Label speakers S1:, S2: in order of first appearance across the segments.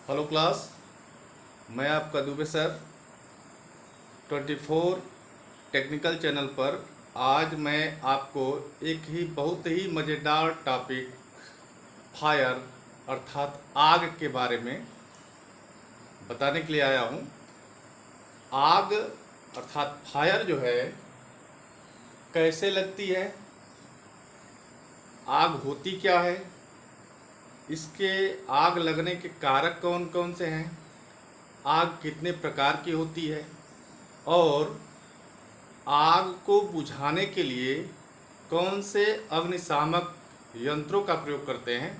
S1: Hello class. मैं आपका Dubey sir 24 technical channel पर आज मैं आपको एक ही बहुत ही मज़ेदार टॉपिक फायर अर्थात आग के बारे में बताने के लिए आया हूँ। आग अर्थात फायर जो है कैसे लगती है, आग होती क्या है, इसके आग लगने के कारक कौन कौन से हैं, आग कितने प्रकार की होती है और आग को बुझाने के लिए कौन से अग्निशामक यंत्रों का प्रयोग करते हैं,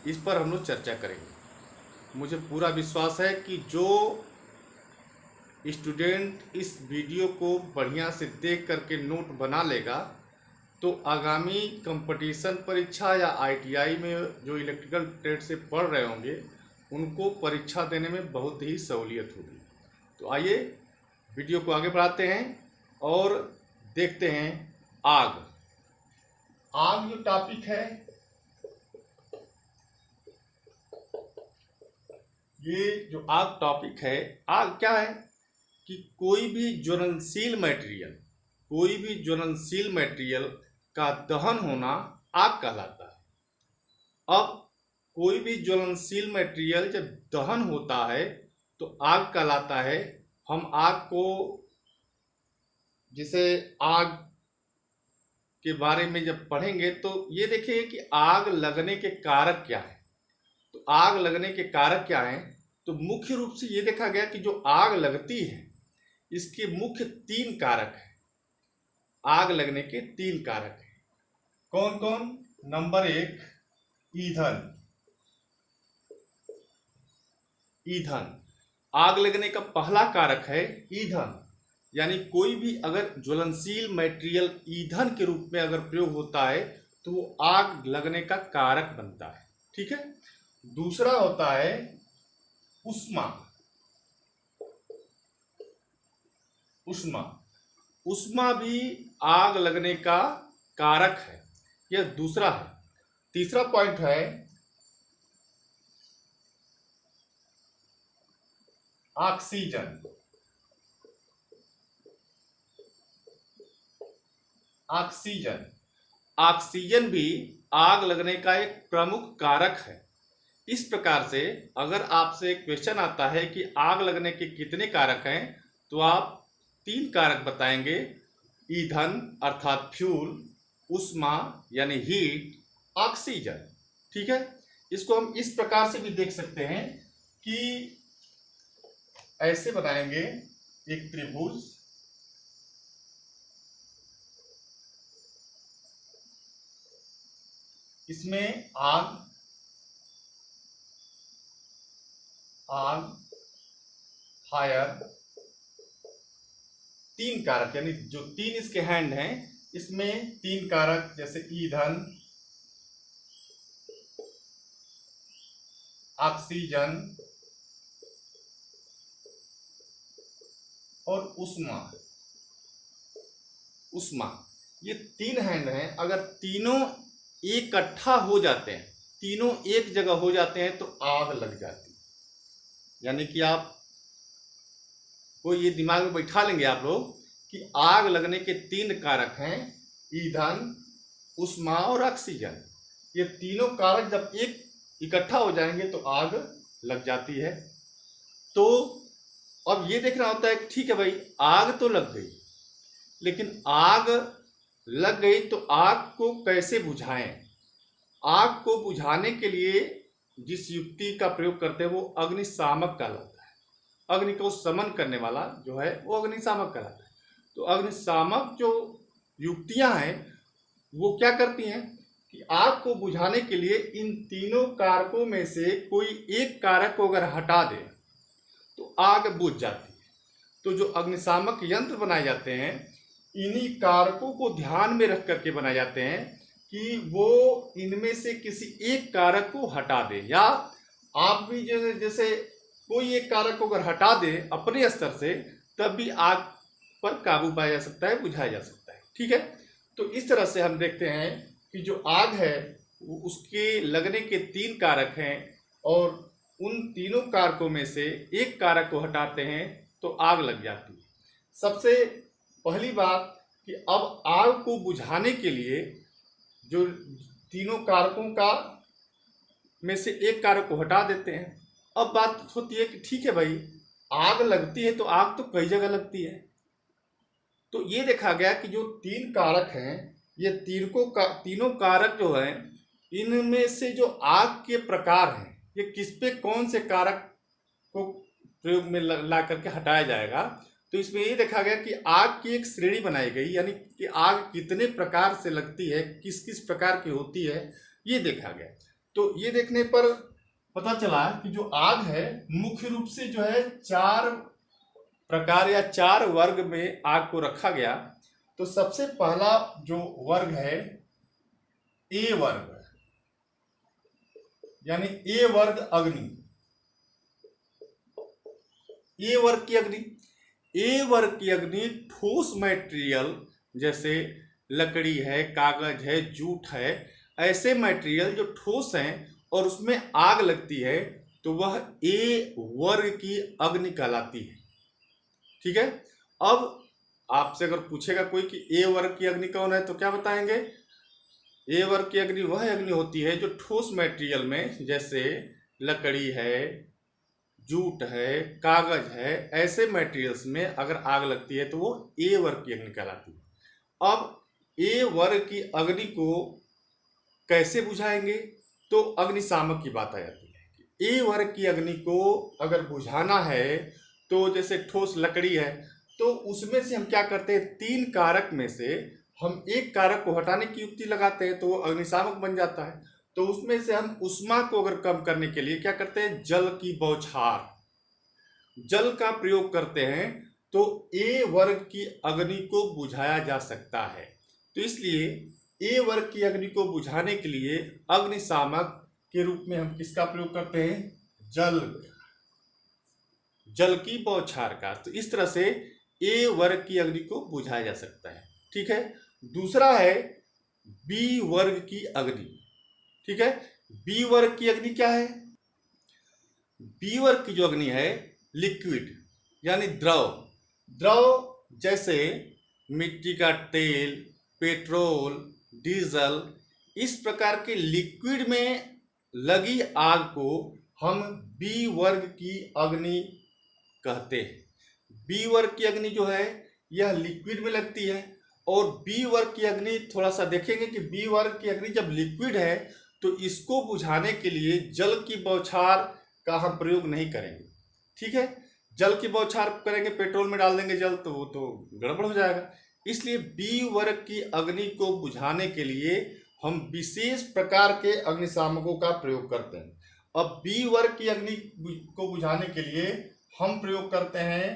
S1: इस पर हम लोग चर्चा करेंगे। मुझे पूरा विश्वास है कि जो स्टूडेंट इस वीडियो को बढ़िया से देख करके नोट बना लेगा तो आगामी कंपटीशन परीक्षा या आईटीआई में जो इलेक्ट्रिकल ट्रेड से पढ़ रहे होंगे उनको परीक्षा देने में बहुत ही सहूलियत होगी। तो आइए वीडियो को आगे बढ़ाते हैं और देखते हैं आग। आग जो टॉपिक है, ये जो आग टॉपिक है, आग क्या है कि कोई भी ज्वलनशील मटेरियल का दहन होना आग कहलाता है। अब कोई भी ज्वलनशील मटेरियल जब दहन होता है तो आग कहलाता है। हम आग को जिसे आग के बारे में जब पढ़ेंगे तो ये देखिए कि आग लगने के कारक क्या है। तो आग लगने के कारक क्या हैं, तो मुख्य रूप से ये देखा गया कि जो आग लगती है इसके मुख्य 3 कारक हैं। आग लगने के 3 कारक हैं। कौन कौन? नंबर 1 ईंधन। ईंधन आग लगने का पहला कारक है ईंधन, यानी कोई भी अगर ज्वलनशील मटेरियल ईंधन के रूप में अगर प्रयोग होता है तो वो आग लगने का कारक बनता है। ठीक है। दूसरा होता है उष्मा। उष्मा उष्मा भी आग लगने का कारक है, यह दूसरा है। तीसरा पॉइंट है ऑक्सीजन। ऑक्सीजन ऑक्सीजन भी आग लगने का एक प्रमुख कारक है। इस प्रकार से अगर आपसे क्वेश्चन आता है कि आग लगने के कितने कारक हैं तो आप 3 कारक बताएंगे, ईंधन अर्थात फ्यूल, उष्मा यानी हीट, ऑक्सीजन। ठीक है। इसको हम इस प्रकार से भी देख सकते हैं कि ऐसे बनाएंगे एक त्रिभुज, इसमें आग आग फायर 3 कारक, यानी जो 3 इसके हैंड हैं इसमें 3 कारक जैसे ईंधन, ऑक्सीजन और उष्मा। उष्मा ये 3 हैंड हैं। अगर तीनों इकट्ठा हो जाते हैं, तीनों एक जगह हो जाते हैं तो आग लग जाती है। यानी कि आप को ये दिमाग में बैठा लेंगे आप लोग कि आग लगने के 3 कारक हैं, ईंधन, उष्मा और ऑक्सीजन। ये तीनों कारक जब एक इकट्ठा हो जाएंगे तो आग लग जाती है। तो अब ये देखना होता है कि ठीक है भाई, आग तो लग गई, लेकिन आग लग गई तो आग को कैसे बुझाएं। आग को बुझाने के लिए जिस युक्ति का प्रयोग करते हैं वो अग्निशामक कहलाता है। अग्नि को शमन करने वाला जो है वो अग्निशामक कहलाता है। तो अग्निशामक जो युक्तियां हैं वो क्या करती हैं कि आग को बुझाने के लिए इन तीनों कारकों में से कोई एक कारक को अगर हटा दे तो आग बुझ जाती है। तो जो अग्निशामक यंत्र बनाए जाते हैं इन्हीं कारकों को ध्यान में रख करके बनाए जाते हैं कि वो इनमें से किसी एक कारक को हटा दे, या आप भी जैसे कोई एक कारक को अगर हटा दे अपने स्तर से तब भी आग पर काबू पाया जा सकता है, बुझाया जा सकता है। ठीक है। तो इस तरह से हम देखते हैं कि जो आग है वो उसके लगने के 3 कारक हैं और उन तीनों कारकों में से एक कारक को हटाते हैं तो आग लग जाती है। सबसे पहली बात कि अब आग को बुझाने के लिए जो तीनों कारकों का में से एक कारक को हटा देते हैं। अब बात होती है कि ठीक है भाई, आग लगती है तो आग तो कई जगह लगती है। तो ये देखा गया कि जो तीन कारक हैं, ये तीनों कारक जो हैं, इनमें से जो आग के प्रकार हैं, ये किस पे कौन से कारक को प्रयोग में ला करके हटाया जाएगा। तो इसमें ये देखा गया कि आग की एक श्रेणी बनाई गई, यानी कि आग कितने प्रकार से लगती है, किस किस प्रकार की होती है, ये देखा गया। तो ये देखने पर पता चला कि जो आग है मुख्य रूप से जो है 4 प्रकार या 4 वर्ग में आग को रखा गया। तो सबसे पहला जो वर्ग है ए वर्ग, यानी ए वर्ग अग्नि। ए वर्ग की अग्नि, ए वर्ग की अग्नि ठोस मटेरियल जैसे लकड़ी है, कागज है, जूट है, ऐसे मटेरियल जो ठोस हैं और उसमें आग लगती है तो वह ए वर्ग की अग्नि कहलाती है। ठीक है। अब आपसे अगर पूछेगा कोई कि ए वर्ग की अग्नि कौन है तो क्या बताएंगे? ए वर्ग की अग्नि वह अग्नि होती है जो ठोस मटेरियल में जैसे लकड़ी है, जूट है, कागज है, ऐसे मटेरियल्स में अगर आग लगती है तो वो ए वर्ग की अग्नि कहलाती है। अब ए वर्ग की अग्नि को कैसे बुझाएंगे? तो अग्निशामक की बात आ जाती है। ए वर्ग की अग्नि को अगर बुझाना है तो जैसे ठोस लकड़ी है तो उसमें से हम क्या करते हैं, 3 कारक में से हम एक कारक को हटाने की युक्ति लगाते हैं तो वो अग्निशामक बन जाता है। तो उसमें से हम ऊष्मा को अगर कम करने के लिए क्या करते हैं, जल की बौछार, जल का प्रयोग करते हैं तो ए वर्ग की अग्नि को बुझाया जा सकता है। तो इसलिए ए वर्ग की अग्नि को बुझाने के लिए अग्निशामक के रूप में हम किसका प्रयोग करते हैं, जल की बौछार का। तो इस तरह से ए वर्ग की अग्नि को बुझाया जा सकता है। ठीक है। दूसरा है बी वर्ग की अग्नि। ठीक है। बी वर्ग की अग्नि क्या है? बी वर्ग की जो अग्नि है लिक्विड यानी द्रव जैसे मिट्टी का तेल, पेट्रोल, डीजल, इस प्रकार के लिक्विड में लगी आग को हम बी वर्ग की अग्नि कहते हैं। बी वर्ग की अग्नि जो है यह लिक्विड में लगती है और बी वर्ग की अग्नि थोड़ा सा देखेंगे कि बी वर्ग की अग्नि जब लिक्विड है तो इसको बुझाने के लिए जल की बौछार का हम प्रयोग नहीं करेंगे। ठीक है। जल की बौछार करेंगे, पेट्रोल में डाल देंगे जल तो वो तो गड़बड़ हो जाएगा। इसलिए बी वर्ग की अग्नि को बुझाने के लिए हम विशेष प्रकार के अग्निशामकों का प्रयोग करते हैं। अब बी वर्ग की अग्नि को बुझाने के लिए हम प्रयोग करते हैं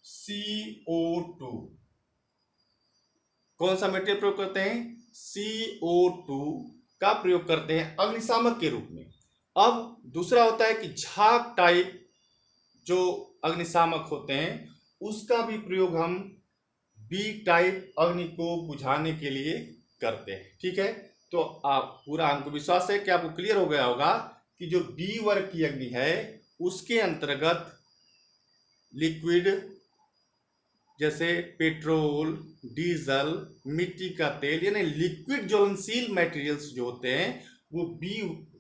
S1: CO2। कौन सा मटेरियल प्रयोग करते हैं? CO2 का प्रयोग करते हैं अग्निशामक के रूप में। अब दूसरा होता है कि झाग टाइप जो अग्निशामक होते हैं उसका भी प्रयोग हम बी टाइप अग्नि को बुझाने के लिए करते हैं। ठीक है। तो आप पूरा, हमको विश्वास है कि आपको क्लियर हो गया होगा कि जो बी वर्ग की अग्नि है उसके अंतर्गत लिक्विड जैसे पेट्रोल, डीजल, मिट्टी का तेल यानी लिक्विड ज्वलनशील मटेरियल्स जो होते हैं वो बी,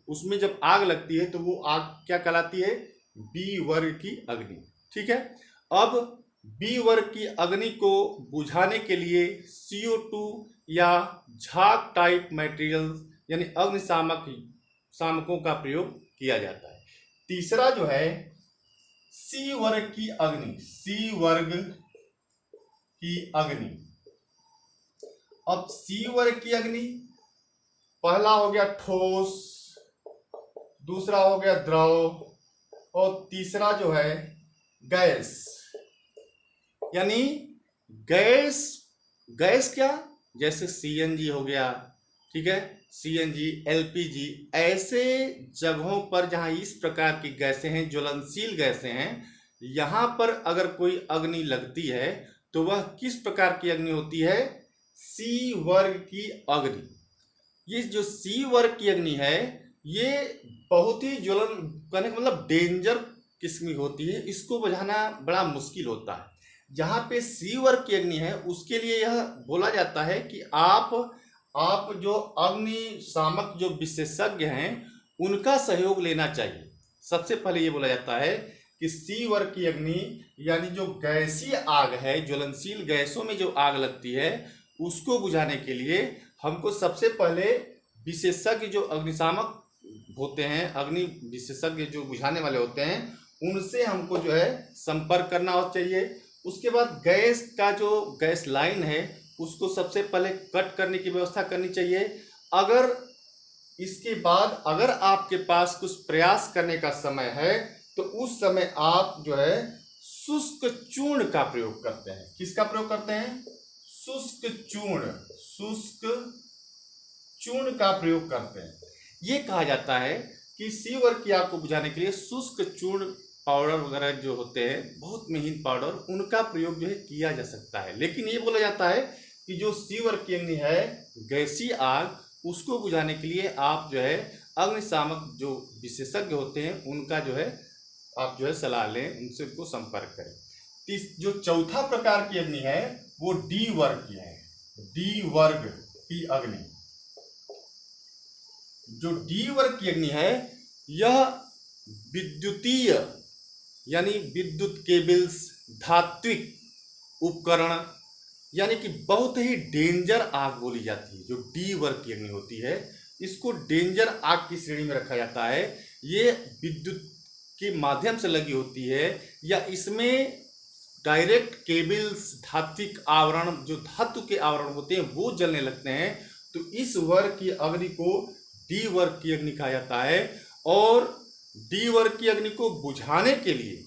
S1: उसमें जब आग लगती है तो वो आग क्या कहलाती है, बी वर्ग की अग्नि। ठीक है। अब बी वर्ग की अग्नि को बुझाने के लिए CO2 या झाग टाइप मटेरियल्स यानी अग्निशामकों का प्रयोग किया जाता है। तीसरा जो है सी वर्ग की अग्नि, सी वर्ग की अग्नि। अब सी वर्ग की अग्नि, पहला हो गया ठोस, दूसरा हो गया द्रव और तीसरा जो है गैस। यानी गैस क्या, जैसे CNG हो गया, ठीक है, CNG, LPG, ऐसे जगहों पर जहां इस प्रकार की गैसें हैं, ज्वलनशील गैसें हैं, यहां पर अगर कोई अग्नि लगती है तो वह किस प्रकार की अग्नि होती है, सी वर्ग की अग्नि। ये जो सी वर्ग की अग्नि है ये बहुत ही ज्वलन करने का मतलब डेंजर किस्म की होती है, इसको बुझाना बड़ा मुश्किल होता है। जहाँ पे सी वर्ग की अग्नि है उसके लिए यह बोला जाता है कि आप जो अग्निशामक जो विशेषज्ञ हैं उनका सहयोग लेना चाहिए। सबसे पहले ये बोला जाता है कि सी वर्ग की अग्नि यानी जो गैसीय आग है, ज्वलनशील गैसों में जो आग लगती है उसको बुझाने के लिए हमको सबसे पहले विशेषज्ञ जो अग्निशामक होते हैं, अग्नि विशेषज्ञ जो बुझाने वाले होते हैं, उनसे हमको जो है संपर्क करना चाहिए। उसके बाद गैस का जो गैस लाइन है उसको सबसे पहले कट करने की व्यवस्था करनी चाहिए। अगर इसके बाद अगर आपके पास कुछ प्रयास करने का समय है तो उस समय आप जो है शुष्क चूर्ण का प्रयोग करते हैं। किसका प्रयोग करते हैं? शुष्क चूर्ण का प्रयोग करते हैं। ये कहा जाता है कि सी वर्ग की आग को बुझाने के लिए शुष्क चूर्ण पाउडर वगैरह जो होते हैं, बहुत महीन पाउडर, उनका प्रयोग जो है किया जा सकता है। लेकिन ये बोला जाता है कि जो सी वर्ग की अग्नि है, गैसीय आग, उसको बुझाने के लिए आप जो है अग्निशामक जो विशेषज्ञ होते हैं उनका जो है आप जो है सलाह लें, उनसे उनको संपर्क करें। जो चौथा प्रकार की अग्नि है वो डी वर्ग की है। डी वर्ग की अग्नि, जो डी वर्ग की अग्नि है यह विद्युतीय यानी विद्युत केबल्स, धात्विक उपकरण यानी कि बहुत ही डेंजर आग बोली जाती है। जो डी वर्ग की अग्नि होती है इसको डेंजर आग की श्रेणी में रखा जाता है। ये विद्युत के माध्यम से लगी होती है या इसमें डायरेक्ट केबल्स, धात्विक आवरण, जो धातु के आवरण होते हैं वो जलने लगते हैं, तो इस वर्ग की अग्नि को डी वर्ग की अग्नि कहा जाता है। और डी वर्ग की अग्नि को बुझाने के लिए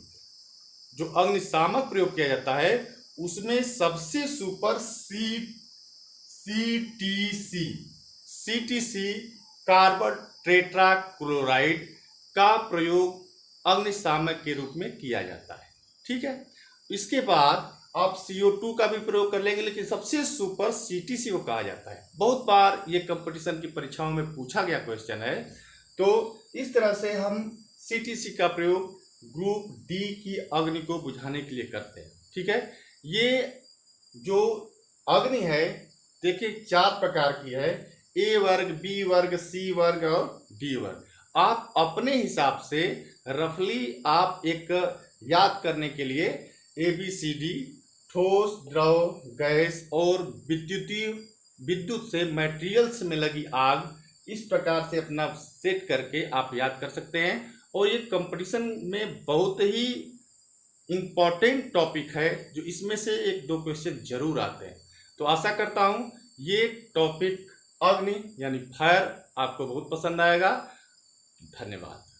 S1: जो अग्निशामक प्रयोग किया जाता है उसमें सबसे सुपर सीटीसी कार्बन टेट्राक्लोराइड का प्रयोग अग्निशामक के रूप में किया जाता है। ठीक है, इसके बाद आप CO2 का भी प्रयोग कर लेंगे, लेकिन सबसे सुपर CTC को कहा जाता है। बहुत बार ये कंपटीशन की परीक्षाओं में पूछा गया क्वेश्चन है। तो इस तरह से हम CTC का प्रयोग ग्रुप डी की अग्नि को बुझाने के लिए करते हैं। ठीक है, ये जो अग्नि है देखिए 4 प्रकार की है, ए वर्ग, बी वर्ग, सी वर्ग और डी वर्ग। आप अपने हिसाब से रफली आप एक याद करने के लिए ABCD, ठोस, द्रव, गैस और विद्युत से मटेरियल्स में लगी आग, इस प्रकार से अपना सेट करके आप याद कर सकते हैं। और ये कंपटीशन में बहुत ही इम्पॉर्टेंट टॉपिक है, जो इसमें से 1-2 क्वेश्चन जरूर आते हैं। तो आशा करता हूं ये टॉपिक अग्नि यानी फायर आपको बहुत पसंद आएगा। धन्यवाद।